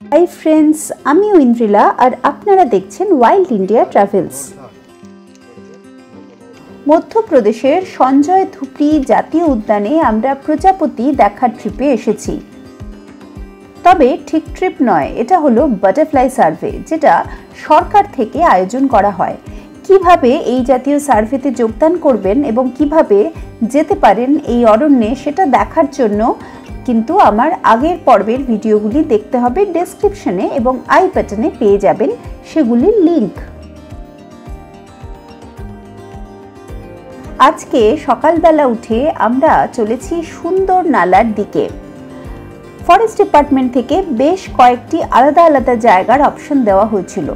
Hi friends, আমি ইন্দ্রিলা আর আপনারা দেখছেন ওয়াইল্ড ইন্ডিয়া ট্রাভেলস। মধ্যপ্রদেশের সঞ্জয় ধুপরি জাতীয় উদ্যানে আমরা প্রজাপতি দেখার ট্রিপে এসেছি। তবে ঠিক ট্রিপ নয়, এটা হলো বাটারফ্লাই সার্ভে, যেটা সরকার থেকে আয়োজন করা হয়। কিভাবে এই জাতীয় সার্ভেতে যোগদান করবেন এবং কিভাবে যেতে পারেন এই অরণ্যে, সেটা দেখার জন্য কিন্তু আমার আগের পর্বের ভিডিওগুলি দেখতে হবে। ডেসক্রিপশনে এবং আই বাটনে পেয়ে যাবেন সেগুলির লিংক। আজকে সকালবেলা উঠে আমরা চলেছি সুন্দর নালার দিকে। ফরেস্ট ডিপার্টমেন্ট থেকে বেশ কয়েকটি আলাদা আলাদা জায়গার অপশন দেওয়া হয়েছিল।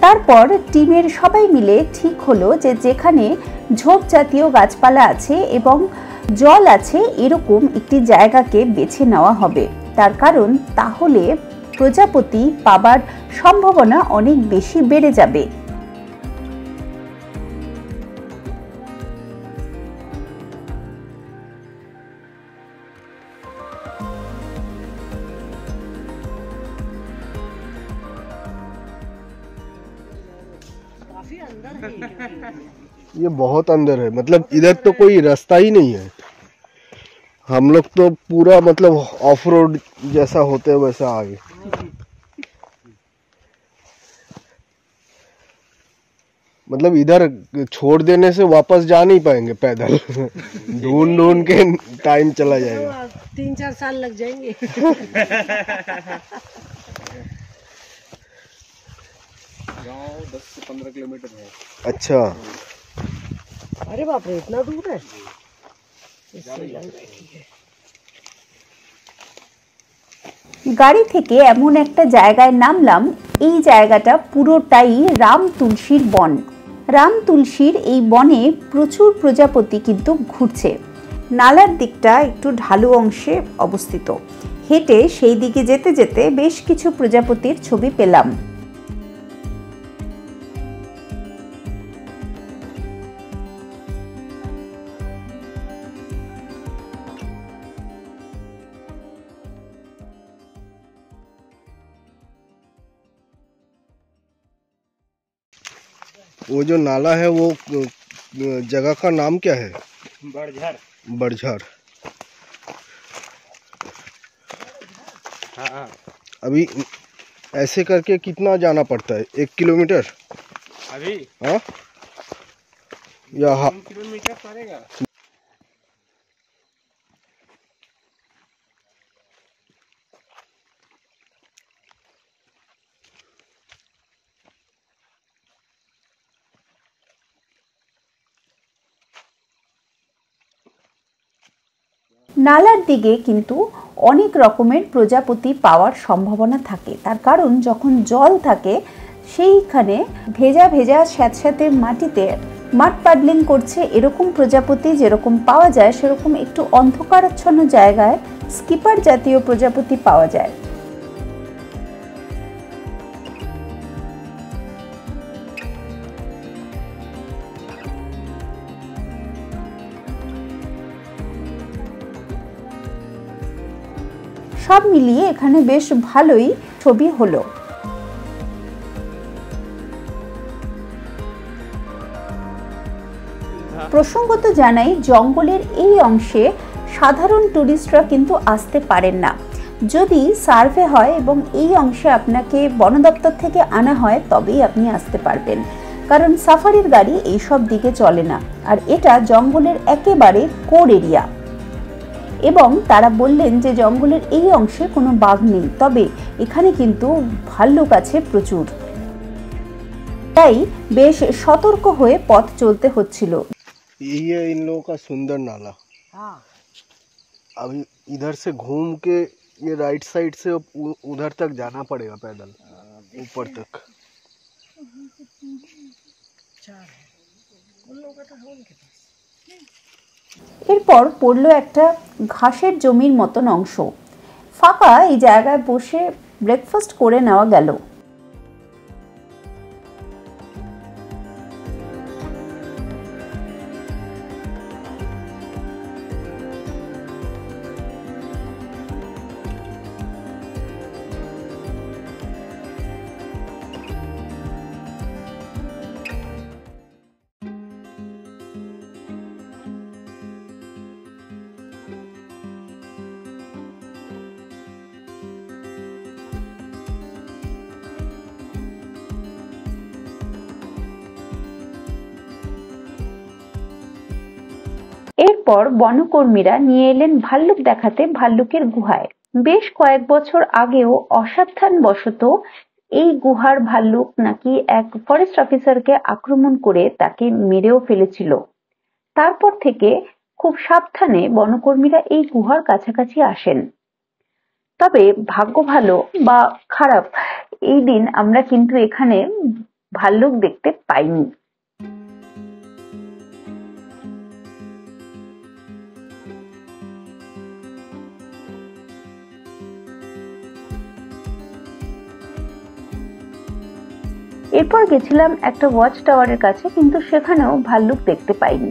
তারপর টিমের সবাই মিলে ঠিক হলো যে যেখানে ঝোপ জাতীয় গাছপালা আছে এবং জল আছে এরকম একটি জায়গাকে বেছে নেওয়া হবে। তার কারণ তাহলে প্রজাপতি পাবার সম্ভাবনা অনেক বেশি বেড়ে যাবে। ये बहुत अंदर है, मतलब इधर तो कोई रास्ता ही नहीं है। हम लोग तो पूरा मतलब ऑफ रोड जैसा होते हैं वैसा आगे। मतलब इधर छोड़ देने से वापस जा नहीं पाएंगे पैदल। ढूंढ ढूंढ के टाइम चला जाएगा। 3-4 साल लग जाएंगे। गाँव 10 से 15 किलोमीटर है। अच्छा, अरे बाप रे, इतना दूर है। গাড়ি থেকে এমন একটা জায়গায় নামলাম, এই জায়গাটা পুরোটাই রাম তুলসীর বন। রাম তুলসীর এই বনে প্রচুর প্রজাপতি কিন্তু ঘুরছে। নালার দিকটা একটু ঢালু অংশে অবস্থিত। হেঁটে সেই দিকে যেতে যেতে বেশ কিছু প্রজাপতির ছবি পেলাম। वो जो नाला है वो जगह का नाम क्या है? बड़झर। बड़झर। हाँ, अभी ऐसे करके कितना जाना पड़ता है? 1 किलोमीटर? अभी हाँ, या 3 किलोमीटर पड़ेगा। নালার দিকে কিন্তু অনেক রকমের প্রজাপতি পাওয়ার সম্ভাবনা থাকে। তার কারণ যখন জল থাকে সেইখানে ভেজা ভেজা স্যাঁতস্যাঁতে মাটিতে মাড পাডলিং করছে এরকম প্রজাপতি যেরকম পাওয়া যায়, সেরকম একটু অন্ধকারাচ্ছন্ন জায়গায় স্কিপার জাতীয় প্রজাপতি পাওয়া যায়। সব মিলিয়ে এখানে বেশ ভালোই ছবি হলো। প্রসঙ্গত জানাই, জঙ্গলের এই অংশে সাধারণ টুরিস্টরা কিন্তু আসতে পারেন না। যদি সার্ভে হয় এবং এই অংশে আপনাকে বন দপ্তর থেকে আনা হয় তবেই আপনি আসতে পারবেন, কারণ সাফারির গাড়ি এইসব দিকে চলে না। আর এটা জঙ্গলের একেবারে কোর এরিয়া। এবং তারা বললেন যে জঙ্গলের এই অংশে কোনো বাঘ নেই, তবে এখানে কিন্তু ভাল্লুক আছে প্রচুর। তাই বেশ সতর্ক হয়ে পথ চলতে হচ্ছিল। यही है इन लोगों का सुंदर नाला। हाँ, अभी इधर से घूम के ये राइट साइड से उधर तक जाना पड़ेगा पैदल ऊपर तक। এরপর পড়লো একটা ঘাসের জমির মতন অংশ, ফাঁকা। এই জায়গায় বসে ব্রেকফাস্ট করে নেওয়া গেল। এরপর বনকর্মীরা নিয়ে এলেন ভাল্লুক দেখাতে ভাল্লুকের গুহায়। বেশ কয়েক বছর আগেও অসাবধানবশত এই গুহার ভাল্লুক নাকি এক ফরেস্ট অফিসারকে আক্রমণ করে তাকে মেরেও ফেলেছিল। তারপর থেকে খুব সাবধানে বনকর্মীরা এই গুহার কাছাকাছি আসেন। তবে ভাগ্য ভালো বা খারাপ, এই দিন আমরা কিন্তু এখানে ভাল্লুক দেখতে পাইনি। এরপর গেছিলাম একটা ওয়াচ টাওয়ারের কাছে, কিন্তু সেখানেও ভাল্লুক দেখতে পাইনি।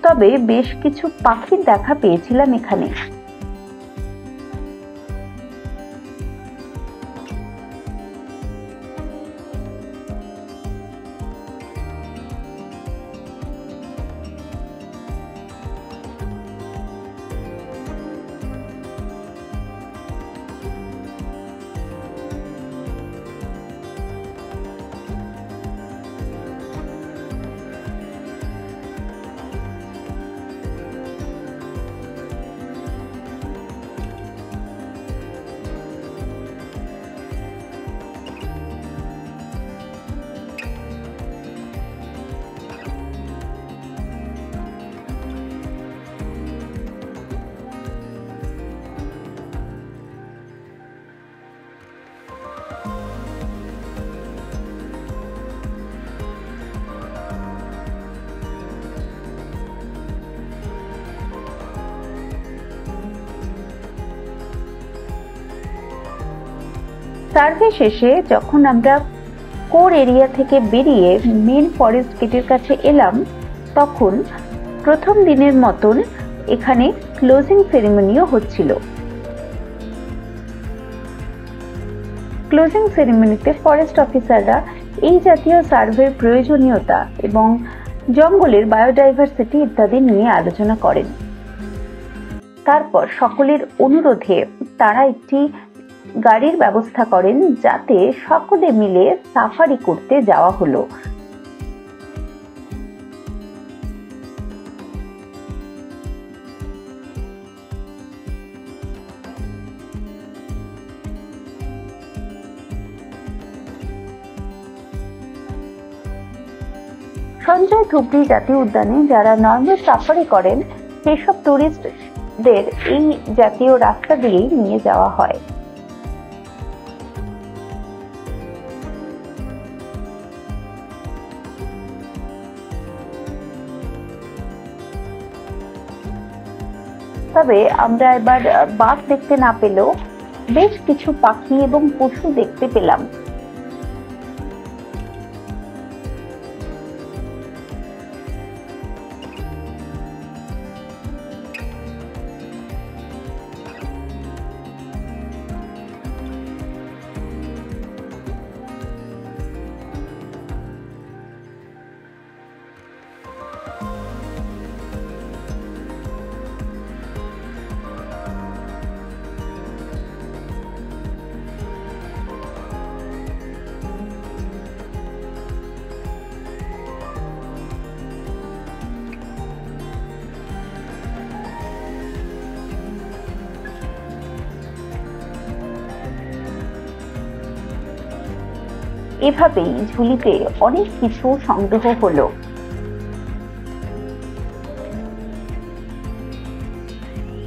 তবে বেশ কিছু পাখির দেখা পেয়েছিলাম এখানে। সার্ভে শেষে যখন আমরা কোর এরিয়া থেকে বেরিয়ে মেন ফরেস্ট গেটের কাছে এলাম, তখন প্রথম দিনের মতন এখানে ক্লোজিং সেরিমনিও হচ্ছিল। ক্লোজিং সেরিমনিতে ফরেস্ট অফিসাররা এই জাতীয় সার্ভের প্রয়োজনীয়তা এবং জঙ্গলের বায়োডাইভার্সিটি ইত্যাদি নিয়ে আলোচনা করেন। তারপর সকলের অনুরোধে তারা একটি গাড়ির ব্যবস্থা করেন, যাতে সকলে মিলে সাফারি করতে যাওয়া হলো। সঞ্জয় ধুবড়ী জাতীয় উদ্যানে যারা নর্মাল সাফারি করেন, সেসব টুরিস্টদের এই জাতীয় রাস্তা দিয়েই নিয়ে যাওয়া হয়। তবে আমরা এবার বাঘ দেখতে না পেলেও বেশ কিছু পাখি এবং পশু দেখতে পেলাম। এভাবেই ঝুলিতে অনেক কিছু সংগ্রহ হলো।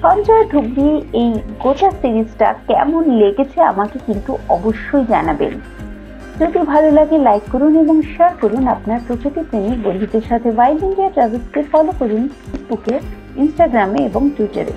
সঞ্জয় ধুবড়ী এই গোটা সিরিজটা কেমন লেগেছে আমাকে কিন্তু অবশ্যই জানাবেন। যদি ভালো লাগে লাইক করুন এবং শেয়ার করুন আপনার প্রকৃতি প্রেমী বন্ধুদের সাথে। ওয়াইল্ড ইন্ডিয়া ট্রাভেলসকে ফলো করুন ফেসবুকে, ইনস্টাগ্রামে এবং টুইটারে।